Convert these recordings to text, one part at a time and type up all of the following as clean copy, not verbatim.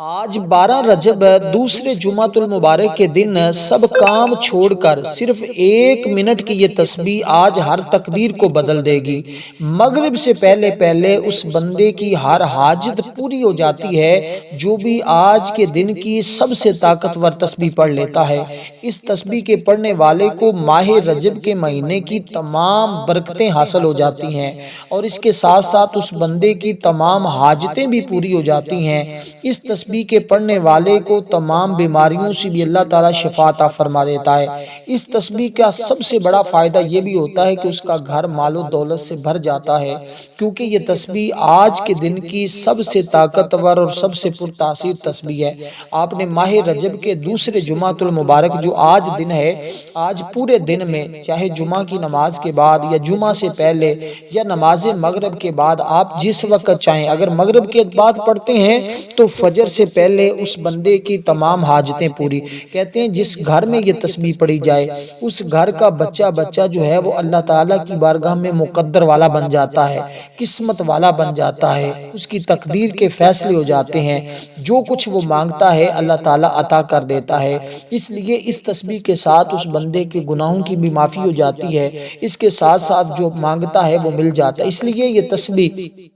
آج 12 رجب دوسرے جمعۃ المبارک کے دن سب کام چھوڑ کر صرف 1 منٹ کی یہ تسبیح آج ہر تقدیر کو بدل دے گی۔ مغرب سے پہلے پہلے اس بندے کی ہر حاجت پوری ہو جاتی ہے جو بھی آج کے دن کی سب سے طاقتور تسبیح پڑھ لیتا ہے۔ اس تسبیح کے پڑھنے والے کو ماہ رجب کے مہینے کی تمام برکتیں حاصل ہو جاتی ہیں اور اس کے ساتھ ساتھ اس بندے کی تمام حاجتیں بھی پوری ہو جاتی ہیں۔ اس تسبیح کے پڑھنے والے کو تمام بیماریوں سے بھی اللہ تعالیٰ شفا عطا فرما دیتا ہے۔ اس تسبیح کا سب سے بڑا فائدہ یہ بھی ہوتا ہے کہ اس کا گھر مال و دولت سے بھر جاتا ہے، کیونکہ یہ تسبیح آج کے دن کی سب سے طاقتور اور سب سے پرتاثیر تسبیح ہے۔ آپ نے ماہ رجب کے دوسرے جمعۃ المبارک جو آج دن ہے، آج پورے دن میں چاہے جمعہ کی نماز کے بعد یا جمعہ سے پہلے یا نماز مغرب کے بعد آپ جس وقت چاہیں، اگر مغرب کے بعد پڑھتے ہیں تو فجر سے پہلے اس بندے کی تمام حاجتیں پوری۔ کہتے ہیں جس گھر میں یہ تسبیح پڑھی جائے اس گھر کا بچہ جو ہے وہ اللہ تعالیٰ کی بارگاہ میں مقدر والا بن جاتا ہے، قسمت والا بن جاتا ہے، اس کی تقدیر کے فیصلے ہو جاتے ہیں، جو کچھ وہ مانگتا ہے اللہ تعالیٰ عطا کر دیتا ہے۔ اس لیے اس تسبیح کے ساتھ اس بندے کے گناہوں کی بھی معافی ہو جاتی ہے، اس کے ساتھ ساتھ جو مانگتا ہے وہ مل جاتا ہے۔ اس لیے یہ تسبیح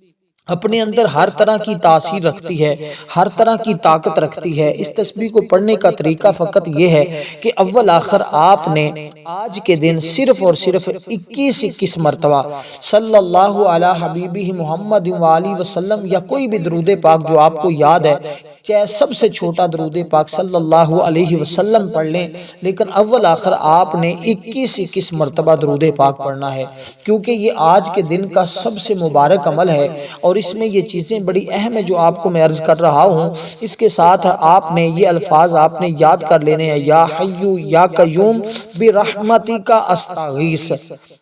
اپنے اندر ہر طرح کی تاثیر رکھتی ہے، ہر طرح کی طاقت رکھتی ہے۔ اس تسبیح کو پڑھنے کا طریقہ فقط یہ ہے کہ اول آخر آپ نے آج کے دن صرف اور صرف 21 مرتبہ صلی اللہ علی حبیبہ محمد وآلہ وسلم یا کوئی بھی درود پاک جو آپ کو یاد ہے، چاہے سب سے چھوٹا درود پاک صلی اللہ علیہ وسلم پڑھ لیں، لیکن اول آخر آپ نے 21 مرتبہ درود پاک پڑھنا ہے، کیونکہ یہ آج کے دن کا سب سے مبارک عمل ہے اور اس میں یہ چیزیں بڑی اہم ہیں جو آپ کو میں عرض کر رہا ہوں۔ اس کے ساتھ آپ نے یہ الفاظ آپ نے یاد کر لینے ہیں، یا حیو یا قیوم برحمتک استغیث۔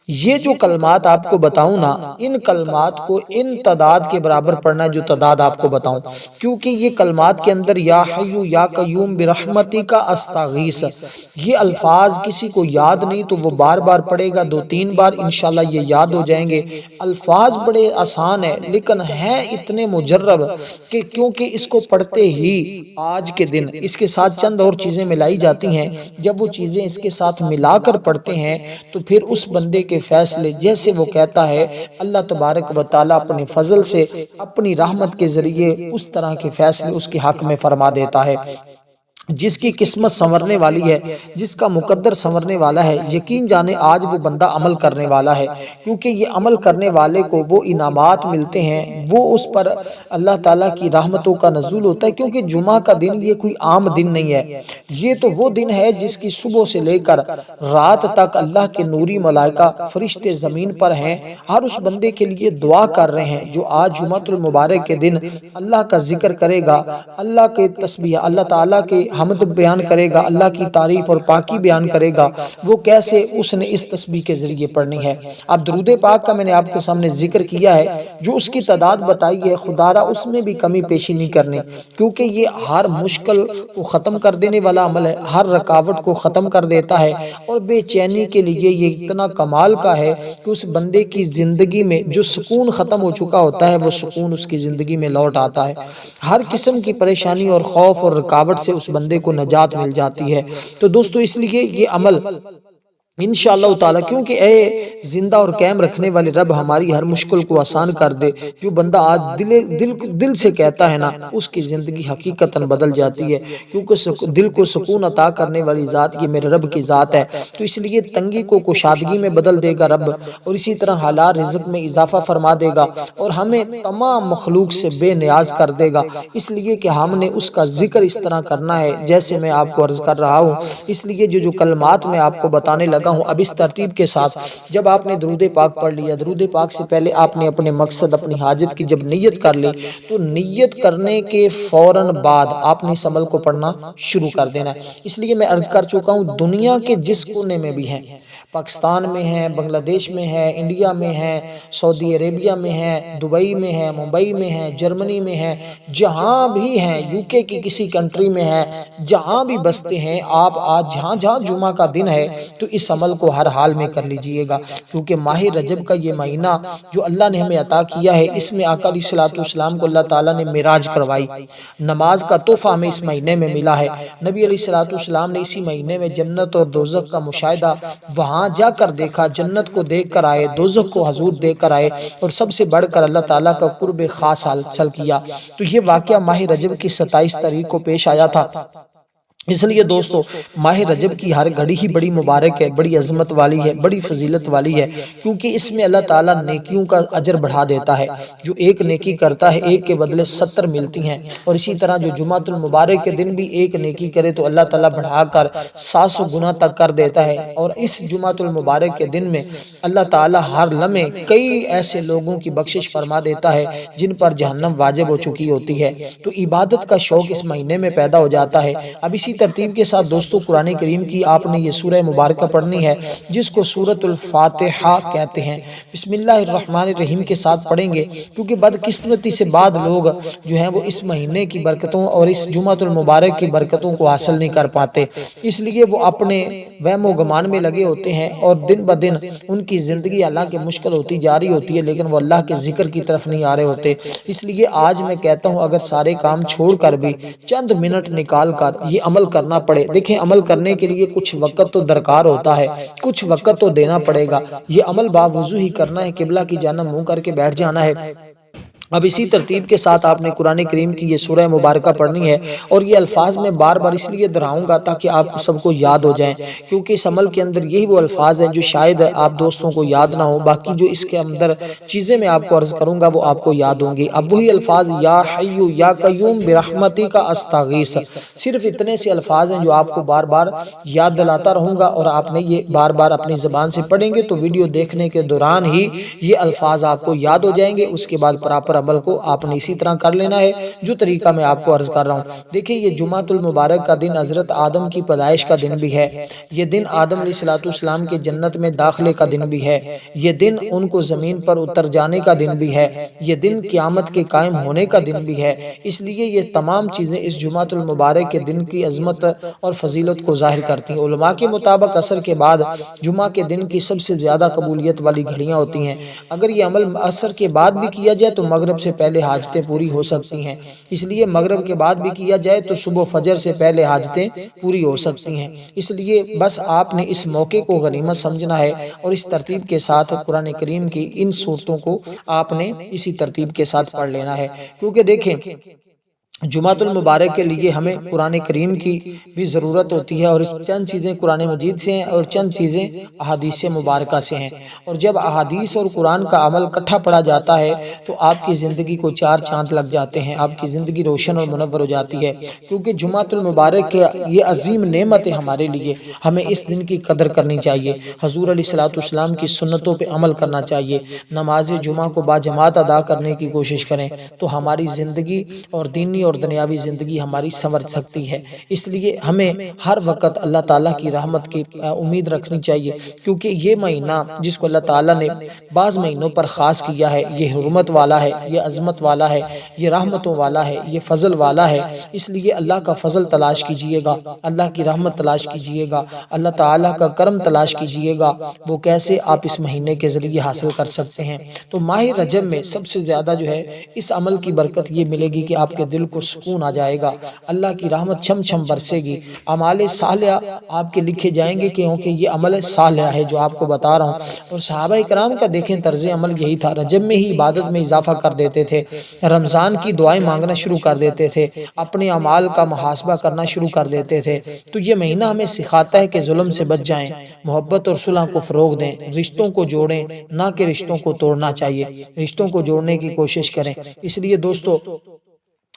یہ جو کلمات آپ کو بتاؤں نا، ان کلمات کو ان تعداد کے برابر پڑھنا ہے جو تعداد آپ کو بتاؤں، کیونکہ یہ کلمات کے اندر یا حیو یا قیوم برحمتک استغیث یہ الفاظ کسی کو یاد نہیں تو وہ بار بار پڑھے گا، 2-3 بار انشاءاللہ یہ یاد ہو جائیں گے۔ الفاظ بڑے آسان ہیں لیکن ہیں اتنے مجرب کہ کیونکہ اس کو پڑھتے ہی آج کے دن اس کے ساتھ چند اور چیزیں ملائی جاتی ہیں، جب وہ چیزیں اس کے ساتھ ملا کر پڑھتے ہیں تو پھر اس بندے کے فیصلے، جیسے وہ کہتا ہے اللہ تبارک و تعالیٰ اپنے فضل سے اپنی رحمت کے ذریعے اس طرح کے فیصلے اس کے حق میں فرما دیتا ہے۔ جس کی قسمت سنورنے والی ہے، جس کا مقدر سنورنے والا ہے، یقین جانے آج وہ بندہ عمل کرنے والا ہے، کیونکہ یہ عمل کرنے والے کو وہ انعامات ملتے ہیں، وہ اس پر اللہ تعالیٰ کی رحمتوں کا نزول ہوتا ہے، کیونکہ جمعہ کا دن یہ کوئی عام دن نہیں ہے، یہ تو وہ دن ہے جس کی صبح سے لے کر رات تک اللہ کے نوری ملائکہ فرشتے زمین پر ہیں، ہر اس بندے کے لیے دعا کر رہے ہیں جو آج جمعۃ المبارک کے دن اللہ کا ذکر کرے گا، اللہ کے تسبیح، اللہ تعالیٰ کے حمد بیان کرے گا، اللہ کی تعریف اور پاکی بیان کرے گا، وہ کیسے اس نے اس تسبیح کے ذریعے پڑھنی ہے۔ اب درود پاک کا میں نے آپ کے سامنے ذکر کیا ہے، جو اس کی تعداد بتائی ہے، خدا را اس میں بھی کمی پیشی نہیں کرنی، کیونکہ یہ ہر مشکل کو ختم کر دینے والا عمل ہے، ہر رکاوٹ کو ختم کر دیتا ہے اور بے چینی کے لیے یہ اتنا کمال کا ہے کہ اس بندے کی زندگی میں جو سکون ختم ہو چکا ہوتا ہے وہ سکون اس کی زندگی میں لوٹ آتا ہے، ہر قسم کی پریشانی اور خوف اور رکاوٹ سے اس بندے کو نجات مل جاتی ہے۔ تو دوستو اس لیے یہ عمل انشاءاللہ تعالیٰ، کیونکہ اے زندہ اور قائم رکھنے والے رب ہماری ہر مشکل کو آسان کر دے، جو بندہ آج دل سے کہتا ہے نا، اس کی زندگی حقیقتاً بدل جاتی ہے، کیونکہ دل کو سکون عطا کرنے والی ذات یہ میرے رب کی ذات ہے، تو اس لیے تنگی کو کشادگی میں بدل دے گا رب، اور اسی طرح حلال رزق میں اضافہ فرما دے گا اور ہمیں تمام مخلوق سے بے نیاز کر دے گا، اس لیے کہ ہم نے اس کا ذکر اس طرح کرنا ہے جیسے میں آپ کو عرض کر رہا ہوں۔ اس لیے جو کلمات میں آپ کو بتانے لگا ہوں، اب اس ترتیب کے ساتھ جب آپ نے درود پاک پڑھ لیا، درود پاک سے پہلے آپ نے اپنے مقصد، اپنی حاجت کی جب نیت کر لی، تو نیت کرنے کے فوراً بعد آپ نے اس عمل کو پڑھنا شروع کر دینا ہے۔ اس لیے میں عرض کر چکا ہوں، دنیا کے جس کونے میں بھی ہیں، پاکستان میں ہیں، بنگلہ دیش میں ہے، انڈیا میں ہے، سعودی عربیہ میں ہے، دبئی میں ہے، ممبئی میں ہے، جرمنی میں ہے، جہاں بھی ہیں، یو کے کی کسی کنٹری میں ہے، جہاں بھی بستے ہیں آپ آج جہاں جہاں جمعہ کا دن ہے تو اس عمل کو ہر حال میں کر لیجئے گا، کیونکہ ماہ رجب کا یہ مہینہ جو اللہ نے ہمیں عطا کیا ہے، اس میں آقا علیہ السلام کو اللہ تعالیٰ نے معراج کروائی، نماز کا تحفہ ہمیں اس مہینے میں ملا ہے۔ نبی علیہ السلام نے اسی مہینے میں جنت اور دوزخ کا مشاہدہ وہاں جا کر دیکھا، جنت کو دیکھ کر آئے، دوزخ کو حضور دیکھ کر آئے، اور سب سے بڑھ کر اللہ تعالیٰ کا قرب خاص حاصل کیا۔ تو یہ واقعہ ماہ رجب کی 27 تاریخ کو پیش آیا تھا۔ اس لیے دوستو ماہ رجب کی ہر گھڑی ہی بڑی مبارک ہے، بڑی عظمت والی ہے، بڑی فضیلت والی ہے، کیونکہ اس میں اللہ تعالیٰ نیکیوں کا اجر بڑھا دیتا ہے۔ جو ایک نیکی کرتا ہے ایک کے بدلے 70 ملتی ہیں، اور اسی طرح جو جمعۃ المبارک کے دن بھی ایک نیکی کرے تو اللہ تعالیٰ بڑھا کر 700 گنا تک کر دیتا ہے۔ اور اس جمعۃ المبارک کے دن میں اللہ تعالیٰ ہر لمحے کئی ایسے لوگوں کی بخشش فرما دیتا ہے جن پر جہنم واجب ہو چکی ہوتی ہے، تو عبادت کا شوق اس مہینے میں پیدا ہو جاتا ہے۔ اب اسی ترتیب کے ساتھ دوستو قرآن کریم کی آپ نے یہ سورہ مبارکہ پڑھنی ہے جس کو سورۃ الفاتحہ کہتے ہیں۔ بسم اللہ الرحمن الرحیم کے ساتھ پڑھیں گے، کیونکہ بدقسمتی سے بعد لوگ جو ہیں وہ اس مہینے کی برکتوں اور اس جمعۃ المبارک کی برکتوں کو حاصل نہیں کر پاتے، اس لیے وہ اپنے وہم و گمان میں لگے ہوتے ہیں، اور دن بدن ان کی زندگی حالانکہ مشکل ہوتی جا رہی ہوتی ہے لیکن وہ اللہ کے ذکر کی طرف نہیں آ رہے ہوتے۔ اس لیے آج میں کہتا ہوں اگر سارے کام چھوڑ کر بھی چند منٹ نکال کر یہ عمل کرنا پڑے، دیکھیں عمل کرنے کے لیے کچھ وقت تو درکار ہوتا ہے، کچھ وقت تو دینا پڑے گا۔ یہ عمل باوضو ہی کرنا ہے، قبلہ کی جانب منہ کر کے بیٹھ جانا ہے۔ اب اسی ترتیب کے ساتھ آپ نے قرآن کریم کی یہ سورہ مبارکہ پڑھنی ہے، اور یہ الفاظ میں بار بار اس لیے دہراؤں گا تاکہ آپ سب کو یاد ہو جائیں، کیونکہ اس عمل کے اندر یہی وہ الفاظ ہیں جو شاید آپ دوستوں کو یاد نہ ہو، باقی جو اس کے اندر چیزیں میں آپ کو عرض کروں گا وہ آپ کو یاد ہوں گی۔ اب وہی الفاظ یا حی یا قیوم برحمتی کا استغیث، صرف اتنے سے الفاظ ہیں جو آپ کو بار بار یاد دلاتا رہوں گا، اور آپ نے یہ بار بار اپنی زبان سے پڑھیں گے تو ویڈیو دیکھنے کے دوران ہی یہ الفاظ آپ کو یاد ہو جائیں گے۔ اس کے بعد پراپر عمل کو آپ نے اسی طرح کر لینا ہے جو طریقہ میں آپ کو عرض کر رہا ہوں۔ دیکھیں یہ جمعۃ المبارک کا دن حضرت آدم کی پیدائش کا دن بھی ہے، یہ دن آدم علیہ السلام کے جنت میں داخلے کا دن بھی ہے، یہ دن ان کو زمین پر اتر جانے کا دن بھی ہے، یہ دن قیامت کے قائم ہونے کا دن بھی ہے۔ اس لیے یہ تمام چیزیں اس جمعۃ المبارک کے دن کی عظمت اور فضیلت کو ظاہر کرتی ہیں۔ علماء کے مطابق عصر کے بعد جمعہ کے دن کی سب سے زیادہ قبولیت والی گھڑیاں ہوتی ہیں۔ اگر یہ عمل عصر کے بعد بھی کیا جائے تو مغرب سے پہلے حاجتیں پوری ہو سکتی ہیں، اس لیے مغرب کے بعد بھی کیا جائے تو صبح فجر سے پہلے حاجتیں پوری ہو سکتی ہیں۔ اس لیے بس آپ نے اس موقع کو غنیمت سمجھنا ہے، اور اس ترتیب کے ساتھ قرآن کریم کی ان صورتوں کو آپ نے اسی ترتیب کے ساتھ پڑھ لینا ہے، کیونکہ دیکھیں جمعۃ المبارک کے لیے ہمیں قرآن کریم کی بھی ضرورت ہوتی ہے، اور چند چیزیں قرآن مجید سے ہیں اور چند چیزیں احادیث مبارکہ سے ہیں، اور جب احادیث اور قرآن کا عمل اکٹھا پڑھا جاتا ہے تو آپ کی زندگی کو 4 چاند لگ جاتے ہیں، آپ کی زندگی روشن اور منور ہو جاتی ہے، کیونکہ جمعۃ المبارک کے یہ عظیم نعمت ہے ہمارے لیے، ہمیں اس دن کی قدر کرنی چاہیے، حضور علیہ السلام کی سنتوں پہ عمل کرنا چاہیے، نماز جمعہ کو باجماعت ادا کرنے کی کوشش کریں تو ہماری زندگی اور دینی اور دنیاوی زندگی ہماری سنور سکتی ہے۔ اس لیے ہمیں ہر وقت اللہ تعالیٰ کی رحمت کی امید رکھنی چاہیے، کیونکہ یہ مہینہ جس کو اللہ تعالیٰ نے بعض مہینوں پر خاص کیا ہے یہ حرمت والا ہے، یہ عظمت والا ہے، یہ رحمتوں والا ہے، یہ فضل والا ہے۔ اس لیے اللہ کا فضل تلاش کیجئے گا، اللہ کی رحمت تلاش کیجئے گا، اللہ تعالیٰ کا کرم تلاش کیجئے گا، وہ کیسے آپ اس مہینے کے ذریعے حاصل کر سکتے ہیں۔ تو ماہ رجب میں سب سے زیادہ جو ہے اس عمل کی برکت یہ ملے گی کہ آپ کے دل کو سکون آ جائے گا، اللہ کی رحمت چھم چھم برسے گی، اعمال صالحہ آپ کے لکھے جائیں گے، کیونکہ یہ عمل صالحہ ہے جو آپ کو بتا رہا ہوں۔ اور صحابہ کرام کا دیکھیں طرز عمل یہی تھا، رجب میں ہی عبادت میں اضافہ کر دیتے تھے، رمضان کی دعائیں مانگنا شروع کر دیتے تھے، اپنے اعمال کا محاسبہ کرنا شروع کر دیتے تھے۔ تو یہ مہینہ ہمیں سکھاتا ہے کہ ظلم سے بچ جائیں، محبت اور صلح کو فروغ دیں، رشتوں کو جوڑیں، نہ کہ رشتوں کو توڑنا چاہیے، رشتوں کو جوڑنے کی کوشش کریں۔ اس لیے دوستو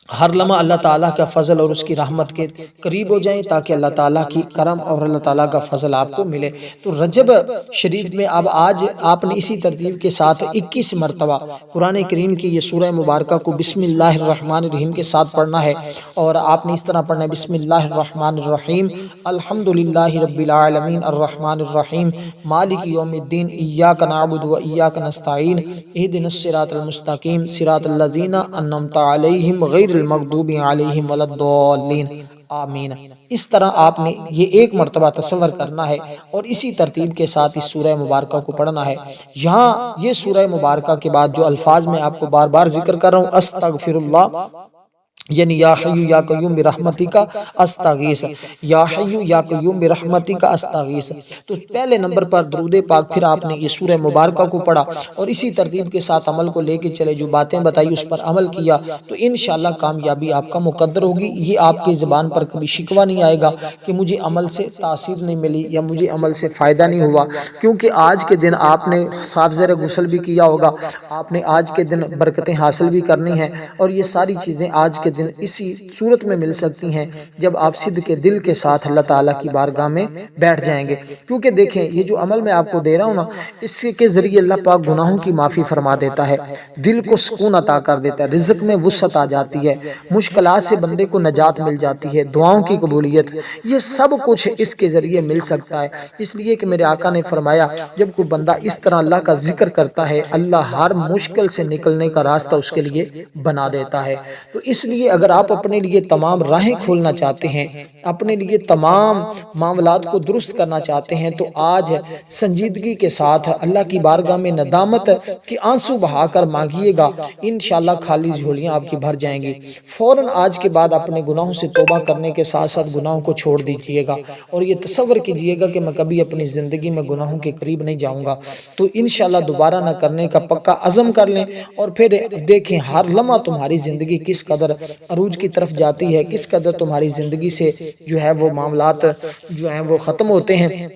ہر لمحہ اللہ تعالیٰ کا فضل اور اس کی رحمت کے قریب ہو جائیں تاکہ اللہ تعالیٰ کی کرم اور اللہ تعالیٰ کا فضل آپ کو ملے۔ تو رجب شریف میں اب آج آپ نے اسی ترتیب کے ساتھ 21 مرتبہ قرآن کریم کی یہ سورہ مبارکہ کو بسم اللہ الرحمن الرحیم کے ساتھ پڑھنا ہے، اور آپ نے اس طرح پڑھنا ہے: بسم اللہ الرحمن الرحیم، الحمدللہ رب العالمین، الرحمن الرحیم، مالک یوم الدین، ایاک نعبد و ایاک نستعین، اہدنا الصراط المستقیم، صراط الذین انعمت علیہم غیر المغضوب علیہم ولا الضالین، آمین۔ اس طرح آپ نے یہ ایک مرتبہ تصور کرنا ہے اور اسی ترتیب کے ساتھ اس سورہ مبارکہ کو پڑھنا ہے۔ یہاں یہ سورہ مبارکہ کے بعد جو الفاظ میں آپ کو بار بار ذکر کر رہا ہوں، استغفر اللہ، یعنی یا حی یا قیوم برحمتک استغیث، یا حی یا قیوم برحمتک استغیث، تو پہلے نمبر پر درود پاک، پھر آپ نے یہ سورہ مبارکہ کو پڑھا اور اسی ترتیب کے ساتھ عمل کو لے کے چلے، جو باتیں بتائی اس پر عمل کیا تو انشاءاللہ کامیابی آپ کا مقدر ہوگی۔ یہ آپ کی زبان پر کبھی شکوہ نہیں آئے گا کہ مجھے عمل سے تاثیر نہیں ملی یا مجھے عمل سے فائدہ نہیں ہوا، کیونکہ آج کے دن آپ نے صاف زیر غسل بھی کیا ہوگا، آپ نے آج کے دن برکتیں حاصل بھی کرنی ہیں، اور یہ ساری چیزیں آج کے دن اسی صورت میں مل سکتی ہیں جب آپ صدق کے دل کے ساتھ اللہ تعالیٰ کی بارگاہ میں بیٹھ جائیں گے۔ کیونکہ دیکھیں یہ جو عمل میں آپ کو دے رہا ہوں نا، اس کے ذریعے اللہ پاک گناہوں کی معافی فرما دیتا ہے، دل کو سکون عطا کر دیتا ہے، رزق میں وسعت آ جاتی ہے، مشکلات سے بندے کو نجات مل جاتی ہے، دعاؤں کی قبولیت، یہ سب کچھ اس کے ذریعے مل سکتا ہے۔ اس لیے کہ میرے آقا نے فرمایا جب کوئی بندہ اس طرح اللہ کا ذکر کرتا ہے، اللہ ہر مشکل سے نکلنے کا راستہ اس کے لیے بنا دیتا ہے۔ تو اس لیے اگر آپ اپنے لیے تمام راہیں کھولنا چاہتے ہیں، اپنے لیے تمام معاملات کو درست کرنا چاہتے ہیں، تو آج سنجیدگی کے ساتھ اللہ کی بارگاہ میں ندامت کے آنسو بہا کر مانگیے گا، انشاءاللہ خالی جھولیاں آپ کی بھر جائیں گی۔ فوراً آج کے بعد اپنے گناہوں سے توبہ کرنے کے ساتھ ساتھ گناہوں کو چھوڑ دیجئے گا، اور یہ تصور کیجئے گا کہ میں کبھی اپنی زندگی میں گناہوں کے قریب نہیں جاؤں گا، تو انشاءاللہ دوبارہ نہ کرنے کا پکا عزم کر لیں، اور پھر دیکھیں ہر لمحہ تمہاری زندگی کس قدر عروج کی طرف جاتی ہے، کس قدر تمہاری زندگی سے جو ہے وہ معاملات جو ہیں وہ ختم ہوتے ہیں۔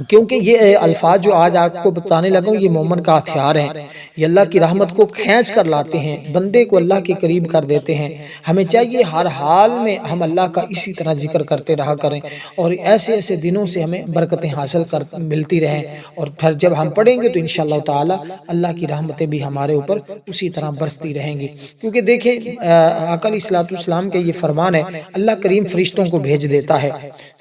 کیونکہ یہ الفاظ جو آج آپ کو بتانے لگا ہوں، یہ مومن کا ہتھیار ہیں، یہ اللہ کی رحمت کو کھینچ کر لاتے ہیں، بندے کو اللہ کے قریب کر دیتے ہیں۔ ہمیں چاہیے ہر حال میں ہم اللہ کا اسی طرح ذکر کرتے رہا کریں، اور ایسے ایسے دنوں سے ہمیں برکتیں حاصل ملتی رہیں، اور پھر جب ہم پڑھیں گے تو انشاءاللہ تعالی اللہ کی رحمتیں بھی ہمارے اوپر اسی طرح برستی رہیں گی۔ کیونکہ دیکھیں آقا علیہ الصلوۃ والسلام کے یہ فرمان ہے، اللہ کریم فرشتوں کو بھیج دیتا ہے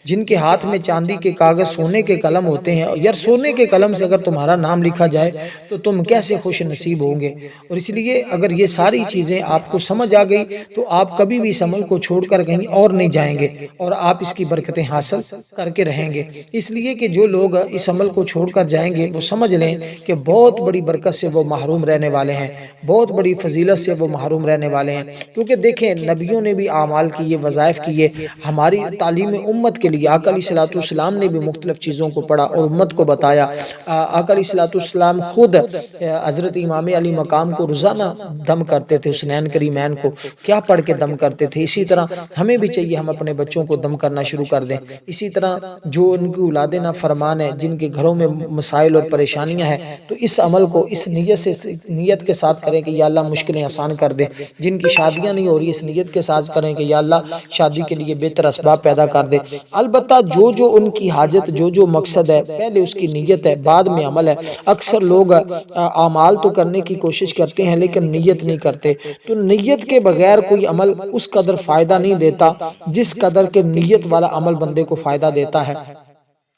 جن کے ہاتھ میں چاندی کے کاغذ، سونے کے قلم ہوتے ہیں، یار سونے کے قلم سے اگر تمہارا نام لکھا جائے تو تم کیسے خوش نصیب ہوں گے۔ اور اس لیے اگر یہ ساری چیزیں آپ کو سمجھ آ گئی تو آپ کبھی بھی اس عمل کو چھوڑ کر کہیں اور نہیں جائیں گے، اور آپ اس کی برکتیں حاصل کر کے رہیں گے۔ اس لیے کہ جو لوگ اس عمل کو چھوڑ کر جائیں گے وہ سمجھ لیں کہ بہت بڑی برکت سے وہ محروم رہنے والے ہیں، بہت بڑی فضیلت سے وہ محروم رہنے والے ہیں۔ کیونکہ دیکھیں نبیوں نے بھی اعمال کیے، وظائف کیے، ہماری تعلیم امت کے لیے آقا علیہ الصلوۃ والسلام نے بھی مختلف چیزوں کو پڑھا اور امت کو بتایا۔ آقا علیہ الصلوۃ والسلام خود حضرت امام علی مقام کو روزانہ دم کرتے تھے، حسنین کریمین کو کیا پڑھ کے دم کرتے تھے۔ اسی طرح ہمیں بھی چاہیے ہم اپنے بچوں کو دم کرنا شروع کر دیں۔ اسی طرح جو ان کی اولاد نافرمان ہے، جن کے گھروں میں مسائل اور پریشانیاں ہیں، تو اس عمل کو اس نیت کے ساتھ کریں کہ یا اللہ مشکلیں آسان کر دے۔ جن کی شادیاں نہیں ہو رہی اس نیت کے ساتھ کریں کہ یا اللہ شادی کے لیے بہتر اسباب پیدا کر دے۔ البتہ جو ان کی حاجت، جو مقصد ہے، پہلے اس کی نیت ہے، بعد میں عمل ہے۔ اکثر لوگ اعمال تو کرنے کی کوشش کرتے ہیں لیکن نیت نہیں کرتے، تو نیت کے بغیر کوئی عمل اس قدر فائدہ نہیں دیتا جس قدر کے نیت والا عمل بندے کو فائدہ دیتا ہے۔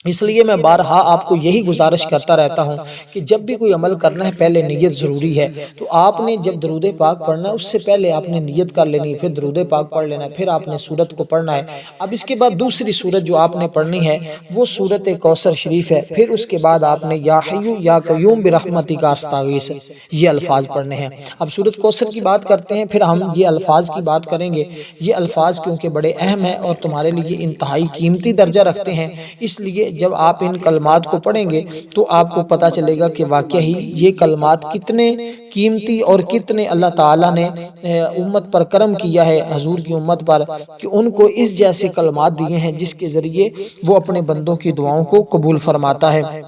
اس لیے میں بارہا آپ کو یہی گزارش کرتا رہتا ہوں کہ جب بھی کوئی عمل کرنا ہے پہلے نیت ضروری ہے۔ تو آپ نے جب درود پاک پڑھنا ہے اس سے پہلے آپ نے نیت کر لینی ہے، پھر درود پاک پڑھ لینا ہے، پھر آپ نے سورت کو پڑھنا ہے۔ اب اس کے بعد دوسری سورت جو آپ نے پڑھنی ہے وہ سورت کوثر شریف ہے۔ پھر اس کے بعد آپ نے یا حی یا قیوم برحمتک استغیث یہ الفاظ پڑھنے ہیں۔ اب سورت کوثر کی بات کرتے ہیں، پھر ہم یہ الفاظ کی بات کریں گے۔ یہ الفاظ کیونکہ بڑے اہم ہیں اور تمہارے لیے انتہائی قیمتی درجہ رکھتے ہیں، اس لیے جب آپ ان کلمات کو پڑھیں گے تو آپ کو پتہ چلے گا کہ واقعی یہ کلمات کتنے قیمتی اور کتنے اللہ تعالیٰ نے امت پر کرم کیا ہے، حضور کی امت پر، کہ ان کو اس جیسے کلمات دیے ہیں جس کے ذریعے وہ اپنے بندوں کی دعاؤں کو قبول فرماتا ہے۔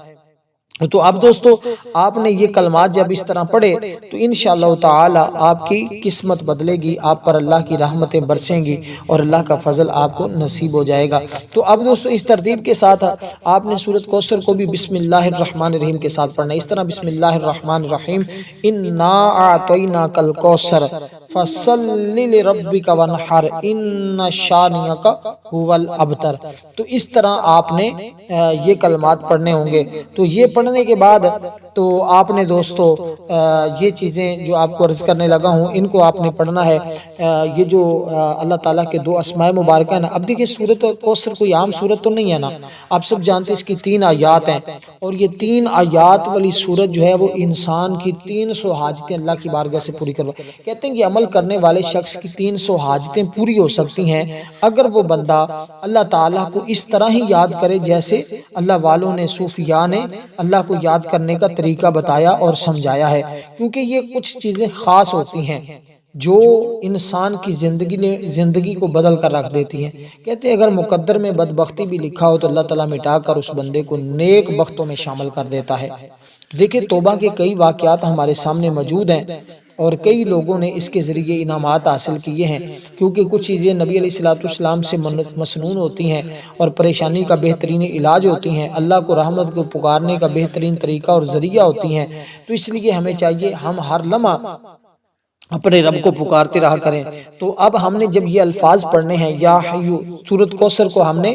تو اب دوستو آپ نے یہ کلمات جب اس طرح پڑھے تو انشاءاللہ تعالی آپ کی قسمت بدلے گی، آپ پر اللہ کی رحمتیں برسیں گی اور اللہ کا فضل آپ کو نصیب ہو جائے گا۔ تو اب دوستو اس ترتیب کے ساتھ آپ نے سورۃ کوثر کو بھی بسم اللہ الرحمن الرحیم کے ساتھ پڑھنا ہے۔ اس طرح بسم اللہ الرحمن الرحیم انا اعطیناک الکوثر فصل لربک وانحر ان شانئک هو الابتر۔ تو اس طرح آپ نے یہ کلمات پڑھنے ہوں گے۔ تو یہ پڑھنے کے بعد تو آپ نے دوستو یہ چیزیں جو آپ کو عرض کرنے لگا ہوں ان کو آپ نے پڑھنا ہے۔ یہ جو اللہ تعالیٰ کے دو اسماء مبارکہ ہیں نا، اب دیکھیں سورۃ کوثر کوئی عام سورت تو نہیں ہے نا، آپ سب جانتے ہیں اس کی 3 آیات ہیں، اور یہ 3 آیات والی سورت جو ہے وہ انسان کی 300 حاجتیں اللہ کی بارگاہ سے پوری کروا، کہتے ہیں کہ عمل کرنے والے شخص کی 300 حاجتیں پوری ہو سکتی ہیں اگر وہ بندہ اللہ تعالیٰ کو اس طرح ہی یاد کرے جیسے اللہ والوں نے، صوفیاء نے اللہ کو یاد کرنے کا طریقہ بتایا اور سمجھایا ہے، کیونکہ یہ کچھ چیزیں خاص ہوتی ہیں جو انسان کی زندگی کو بدل کر رکھ دیتی ہیں۔ کہتے ہیں اگر مقدر میں بدبختی بھی لکھا ہو تو اللہ تعالیٰ مٹا کر اس بندے کو نیک بختوں میں شامل کر دیتا ہے۔ دیکھیں توبہ کے کئی واقعات ہمارے سامنے موجود ہیں اور کئی لوگوں نے اس کے ذریعے انعامات حاصل کیے ہیں، کیونکہ کچھ چیزیں نبی علیہ السلام سے مسنون ہوتی ہیں اور پریشانی کا بہترین علاج ہوتی ہیں، اللہ کو رحمت کو پکارنے کا بہترین طریقہ اور ذریعہ ہوتی ہیں۔ تو اس لیے ہمیں چاہیے ہم ہر لمحہ اپنے رب کو پکارتے رہا کریں۔ تو اب ہم نے جب یہ الفاظ پڑھنے ہیں یا حیو، سورۃ کوثر کو ہم نے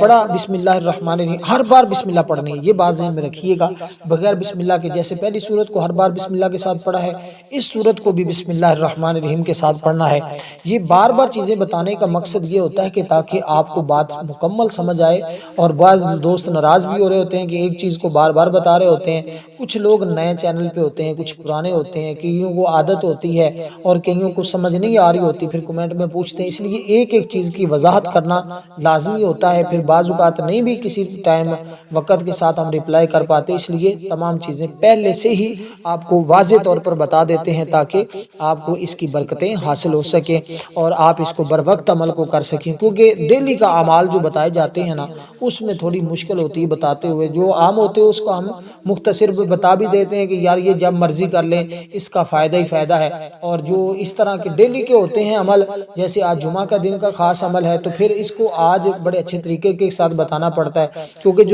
پڑھا بسم اللہ الرحمن الرحیم، ہر بار بسم اللہ پڑھنی ہے، یہ بات ذہن میں رکھیے گا۔ بغیر بسم اللہ کے جیسے پہلی سورت کو ہر بار بسم اللہ کے ساتھ پڑھا ہے، اس سورت کو بھی بسم اللہ الرحمن الرحیم کے ساتھ پڑھنا ہے۔ یہ بار بار چیزیں بتانے کا مقصد یہ ہوتا ہے کہ تاکہ آپ کو بات مکمل سمجھ آئے، اور بعض دوست ناراض بھی ہو رہے ہوتے ہیں کہ ایک چیز کو بار بار بتا رہے ہوتے ہیں، کچھ لوگ نئے چینل پہ ہوتے ہیں، کچھ پرانے ہوتے ہیں، کئیوں کو عادت ہوتی ہے اور کئیوں کو سمجھ نہیں آ رہی ہوتی، پھر کمنٹ میں پوچھتے ہیں، اس لیے ایک ایک چیز کی وضاحت کرنا لازمی ہوتا ہے۔ پھر بعض اوقات نہیں بھی کسی ٹائم وقت کے ساتھ ہم رپلائی کر پاتے، اس لیے تمام چیزیں پہلے سے ہی آپ کو واضح طور پر بتا دیتے ہیں تاکہ آپ کو اس کی برکتیں حاصل ہو سکیں اور آپ اس کو بر وقت عمل کو کر سکیں، کیونکہ ڈیلی کا اعمال جو بتائے جاتے ہیں نا اس میں تھوڑی مشکل ہوتی ہے بتاتے ہوئے، جو عام ہوتے ہیں اس کو ہم مختصر بتا بھی دیتے ہیں کہ یار یہ جب مرضی کر لیں، اس کا فائدہ ہی فائدہ ہے، اور جو اس طرح کے ڈیلی کے ہوتے ہیں عمل، جیسے آج جمعہ کا دن کا خاص عمل ہے تو پھر اس کو آج بڑے اچھے طریقے کے ساتھ بتانا پڑتا ہے، کیونکہ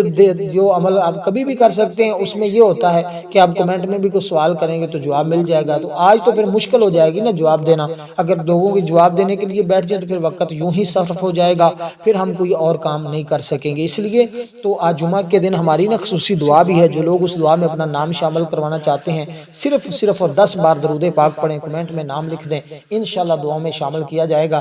جو عمل آپ کبھی بھی کر سکتے ہیں اس میں یہ ہوتا ہے کہ آپ کمنٹ میں بھی کوئی سوال کریں گے تو جواب مل جائے گا، تو آج تو پھر مشکل ہو جائے گی نا جواب دینا، اگر لوگوں کی جواب دینے کے لیے بیٹھ جائے تو پھر وقت یوں ہی صرف ہو جائے گا، پھر ہم کوئی اور کام نہیں کر سکیں گے۔ اس لیے تو آج جمعہ کے دن ہماری نا خصوصی دعا بھی ہے، جو لوگ اس دعا میں اپنا نام شامل کروانا چاہتے ہیں صرف اور 10 بار درود پاک پڑھیں، کمنٹ میں نام لکھ دیں، انشاءاللہ دعا میں شامل کیا جائے گا۔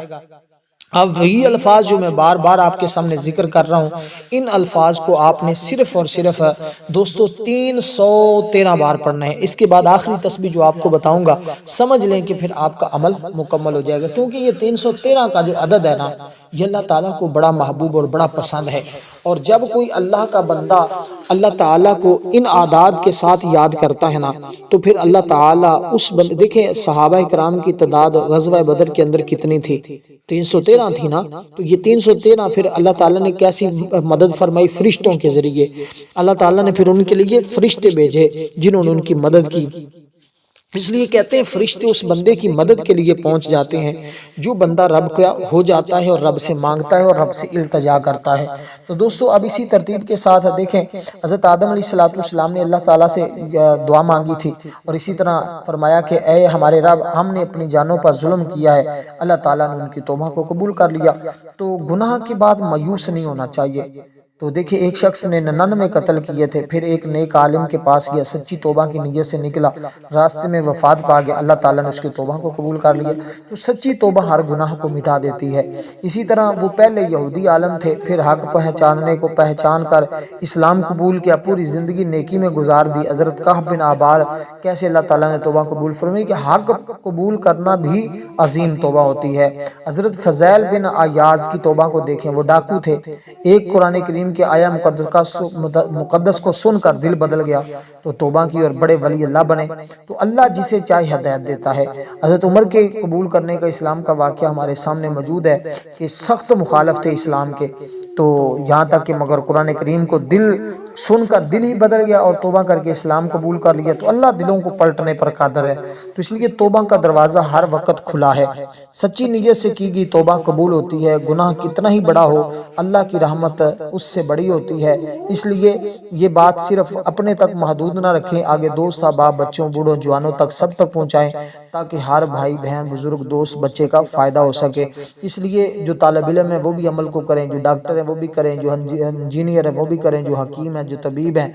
اب وہی الفاظ جو میں بار بار آپ کے سامنے ذکر کر رہا ہوں، ان الفاظ کو آپ نے صرف اور صرف دوستو 313 بار پڑھنا ہے۔ اس کے بعد آخری تسبیح جو آپ کو بتاؤں گا سمجھ لیں کہ پھر آپ کا عمل مکمل ہو جائے گا، کیونکہ یہ 313 کا جو عدد ہے نا یہ اللہ تعالیٰ کو بڑا محبوب اور بڑا پسند ہے، اور جب کوئی اللہ کا بندہ اللہ تعالیٰ کو ان اعداد کے ساتھ یاد کرتا ہے نا تو پھر اللہ تعالیٰ اس بندے، دیکھیں صحابہ کرام کی تعداد غزوہ بدر کے اندر کتنی تھی؟ 313 تھی نا، تو یہ 313 پھر اللہ تعالیٰ نے کیسی مدد فرمائی؟ فرشتوں کے ذریعے اللہ تعالیٰ نے پھر ان کے لیے فرشتے بھیجے جنہوں نے ان کی مدد کی، اس لیے کہتے ہیں فرشتے اس بندے کی مدد کے لیے پہنچ جاتے ہیں جو بندہ رب کا ہو جاتا ہے اور رب سے مانگتا ہے اور رب سے التجا کرتا ہے۔ تو دوستو اب اسی ترتیب کے ساتھ دیکھیں حضرت آدم علیہ السلام نے اللہ تعالیٰ سے دعا مانگی تھی، اور اسی طرح فرمایا کہ اے ہمارے رب ہم نے اپنی جانوں پر ظلم کیا ہے، اللہ تعالیٰ نے ان کی توبہ کو قبول کر لیا۔ تو گناہ کے بعد مایوس نہیں ہونا چاہیے۔ تو دیکھیں ایک شخص نے 99 قتل کیے تھے، پھر ایک نیک عالم کے پاس گیا، سچی توبہ کی نیت سے نکلا، راستے میں وفات پا گیا، اللہ تعالیٰ نے اس کی توبہ کو قبول کر لیا۔ تو سچی توبہ ہر گناہ کو مٹا دیتی ہے۔ اسی طرح وہ پہلے یہودی عالم تھے، پھر حق پہچاننے کو پہچان کر اسلام قبول کیا، پوری زندگی نیکی میں گزار دی۔ حضرت کعب بن عبار کیسے اللہ تعالیٰ نے توبہ قبول فرمائی کہ حق قبول کرنا بھی عظیم توبہ ہوتی ہے۔ حضرت فضیل بن عیاض کی توبہ کو دیکھیں، وہ ڈاکو تھے، ایک قرآن کریم کہ آیا مقدس کو سن کر دل بدل گیا۔ تو تو توبہ کی اور بڑے ولی اللہ بنے، تو اللہ جسے چاہے ہدایت دیتا ہے۔ حضرت عمر کے قبول کرنے کا اسلام کا واقعہ ہمارے سامنے موجود ہے کہ سخت مخالف تھے اسلام کے، تو یہاں تک کہ مگر قرآن کریم کو دل سن کر دل ہی بدل گیا اور توبہ کر کے اسلام قبول کر لیا، تو اللہ دلوں کو پلٹنے پر قادر ہے۔ تو اس لیے توبہ کا دروازہ ہر وقت کھلا ہے، سچی نیت سے کی گئی توبہ قبول ہوتی ہے، گناہ کتنا ہی بڑا ہو اللہ کی رحمت اس سے بڑی ہوتی ہے۔ اس لیے یہ بات صرف اپنے تک محدود نہ رکھیں، آگے دوست احباب بچوں بوڑھوں جوانوں تک سب تک پہنچائیں تاکہ ہر بھائی بہن بزرگ دوست بچے کا فائدہ ہو سکے۔ اس لیے جو طالب علم ہیں وہ بھی عمل کو کریں، جو ڈاکٹر ہیں وہ بھی کریں، جو انجینئر ہیں وہ بھی کریں، جو حکیم ہیں جو طبیب ہیں،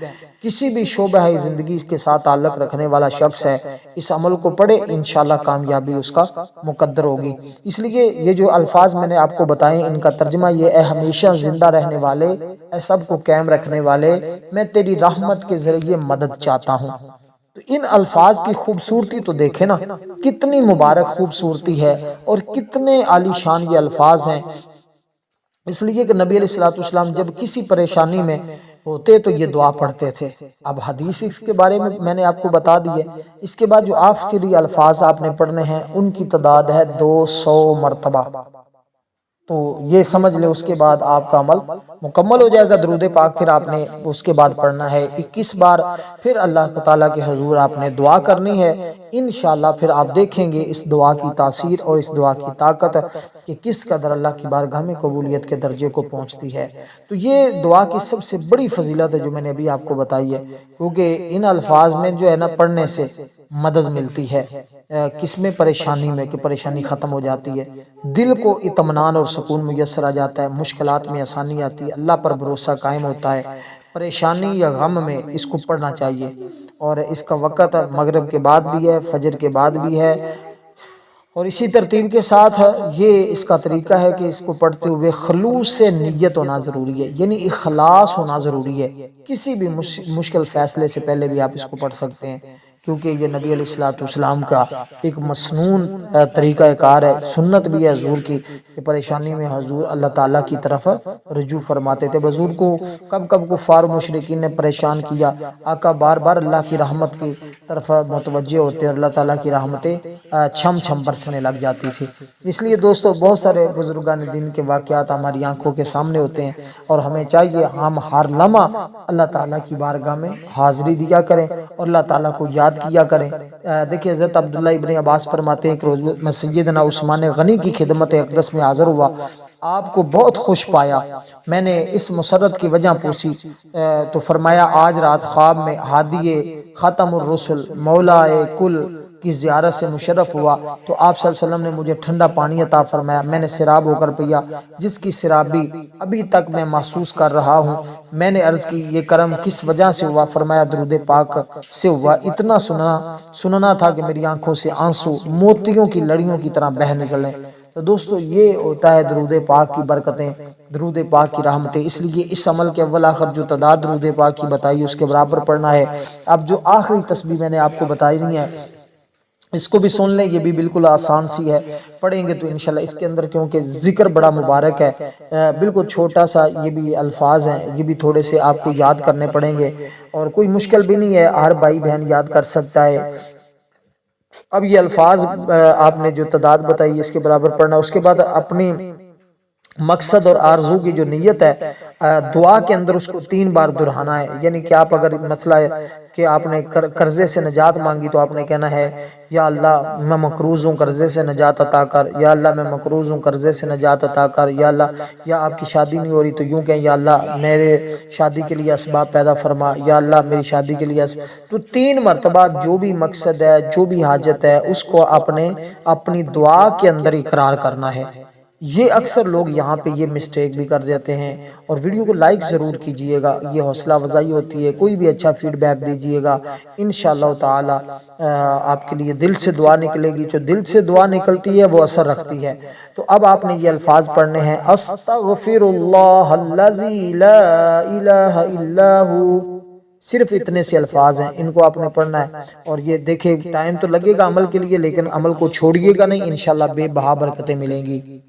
کسی بھی شعبہ زندگی کے ساتھ تعلق رکھنے والا شخص ہے اس عمل کو پڑھے، انشاءاللہ کامیابی اس کا مقدر ہوگی۔ اس لیے یہ جو الفاظ میں نے آپ کو بتائے ان کا ترجمہ یہ ہے: ہمیشہ زندہ رہنے والے، اے سب کو قائم رکھنے والے، میں تیری رحمت کے ذریعے مدد چاہتا ہوں۔ تو ان الفاظ کی خوبصورتی تو دیکھیں نا، کتنی مبارک خوبصورتی ہے اور کتنے عالی شان یہ الفاظ ہیں۔ اس لیے کہ نبی علیہ السلام جب کسی پریشانی میں ہوتے تو یہ دعا پڑھتے تھے۔ اب حدیث اس کے بارے میں نے آپ کو بتا دی ہے۔ اس کے بعد جو آخری الفاظ آپ نے پڑھنے ہیں ان کی تعداد ہے 200 مرتبہ، تو یہ سمجھ لیں اس کے بعد آپ کا عمل مکمل ہو جائے گا۔ درود پاک پھر آپ نے اس کے بعد پڑھنا ہے 21 بار، پھر اللہ تعالیٰ کے حضور آپ نے دعا کرنی ہے۔ انشاءاللہ پھر آپ دیکھیں گے اس دعا کی تاثیر اور اس دعا کی طاقت کہ کس قدر اللہ کی بارگاہ میں قبولیت کے درجے کو پہنچتی ہے۔ تو یہ دعا کی سب سے بڑی فضیلت ہے جو میں نے ابھی آپ کو بتائی ہے، کیونکہ ان الفاظ میں جو ہے نا پڑھنے سے مدد ملتی ہے، کس میں پریشانی میں کہ پریشانی ختم ہو جاتی ہے، دل کو اطمینان اور سکون میسر آ جاتا ہے، مشکلات میں آسانی آتی ہے، اللہ پر بھروسہ قائم ہوتا ہے، پریشانی یا غم میں اس کو پڑھنا چاہیے۔ اور اس کا وقت مغرب کے بعد بھی ہے، فجر کے بعد بھی ہے، اور اسی ترتیب کے ساتھ یہ اس کا طریقہ ہے کہ اس کو پڑھتے ہوئے خلوص سے نیت ہونا ضروری ہے، یعنی اخلاص ہونا ضروری ہے۔ کسی بھی مشکل فیصلے سے پہلے بھی آپ اس کو پڑھ سکتے ہیں، کیونکہ یہ نبی علیہ السلام کا ایک مسنون طریقہ کار ہے، سنت بھی ہے حضور کی کہ پریشانی میں حضور اللہ تعالیٰ کی طرف رجوع فرماتے تھے۔ حضور کو کب کب کفار مشرکین نے پریشان کیا، آقا بار بار اللہ کی رحمت کی طرف متوجہ ہوتے اور اللہ تعالیٰ کی رحمتیں چھم چھم برسنے لگ جاتی تھی۔ اس لیے دوستو بہت سارے بزرگان دین کے واقعات ہماری آنکھوں کے سامنے ہوتے ہیں، اور ہمیں چاہیے ہم ہر لمحہ اللہ تعالیٰ کی بارگاہ میں حاضری دیا کریں اور اللہ تعالیٰ کو یاد کیا کریں۔ دیکھیں حضرت عبداللہ ابن عباس فرماتے ہیں کہ روز میں سیدنا عثمان غنی کی خدمت اقدس میں حاضر ہوا، آپ کو بہت خوش پایا، میں نے اس مسرت کی وجہ پوچھی تو فرمایا آج رات خواب میں ہادی ختم الرسل مولا کل کی زیارت سے مشرف ہوا، تو آپ صلی اللہ علیہ وسلم نے مجھے ٹھنڈا پانی عطا فرمایا، میں نے سراب ہو کر پیا جس کی سرابی ابھی تک میں محسوس کر رہا ہوں۔ میں نے عرض کی یہ کرم کس وجہ سے ہوا؟ فرمایا درود پاک سے ہوا، اتنا سننا تھا کہ میری آنکھوں سے آنسو موتیوں کی لڑیوں کی طرح بہہ نکلیں۔ تو دوستو یہ ہوتا ہے درود پاک کی برکتیں، درود پاک کی رحمتیں۔ اس لیے اس عمل کے اول آخر جو تعداد درود پاک کی بتائی اس کے برابر پڑھنا ہے۔ اب جو آخری تسبیح میں نے آپ کو بتائی نہیں ہے اس کو بھی سن لیں، یہ بھی بالکل آسان سی ہے، پڑھیں گے تو انشاءاللہ اس کے اندر کیونکہ ذکر بڑا مبارک ہے، بالکل چھوٹا سا یہ بھی الفاظ ہیں، یہ بھی تھوڑے سے آپ کو یاد کرنے پڑیں گے اور کوئی مشکل بھی نہیں ہے، ہر بھائی بہن یاد کر سکتا ہے۔ اب یہ الفاظ آپ نے جو تعداد بتائی اس کے برابر پڑھنا، اس کے بعد اپنی مقصد اور آرزو کی جو نیت ہے دعا کے اندر اس کو 3 بار دہرانا ہے، یعنی کہ آپ اگر مسئلہ ہے کہ آپ نے قرضے سے نجات مانگی تو آپ نے کہنا ہے یا اللہ میں مقروض ہوں قرضے سے نجات عطا کر، یا اللہ میں مقروض ہوں قرضے سے نجات عطا کر، یا اللہ، یا آپ کی شادی نہیں ہو رہی تو یوں کہیں یا اللہ میرے شادی کے لیے اسباب پیدا فرما، یا اللہ میری شادی کے لیے تو 3 مرتبہ جو بھی مقصد ہے جو بھی حاجت ہے اس کو اپنی دعا کے اندر اقرار کرنا ہے۔ یہ اکثر لوگ یہاں پہ یہ مسٹیک بھی کر دیتے ہیں، اور ویڈیو کو لائک ضرور کیجئے گا، یہ حوصلہ افزائی ہوتی ہے، کوئی بھی اچھا فیڈ بیک دیجئے گا، انشاءاللہ تعالی آپ کے لیے دل سے دعا نکلے گی، جو دل سے دعا نکلتی ہے وہ اثر رکھتی ہے۔ تو اب آپ نے یہ الفاظ پڑھنے ہیں، استغفر اللہ الذی لا الہ الا ہو، صرف اتنے سے الفاظ ہیں، ان کو آپ نے پڑھنا ہے۔ اور یہ دیکھیں ٹائم تو لگے گا عمل کے لیے، لیکن عمل کو چھوڑیے گا نہیں، انشاءاللہ بے بہا برکتیں ملیں گی۔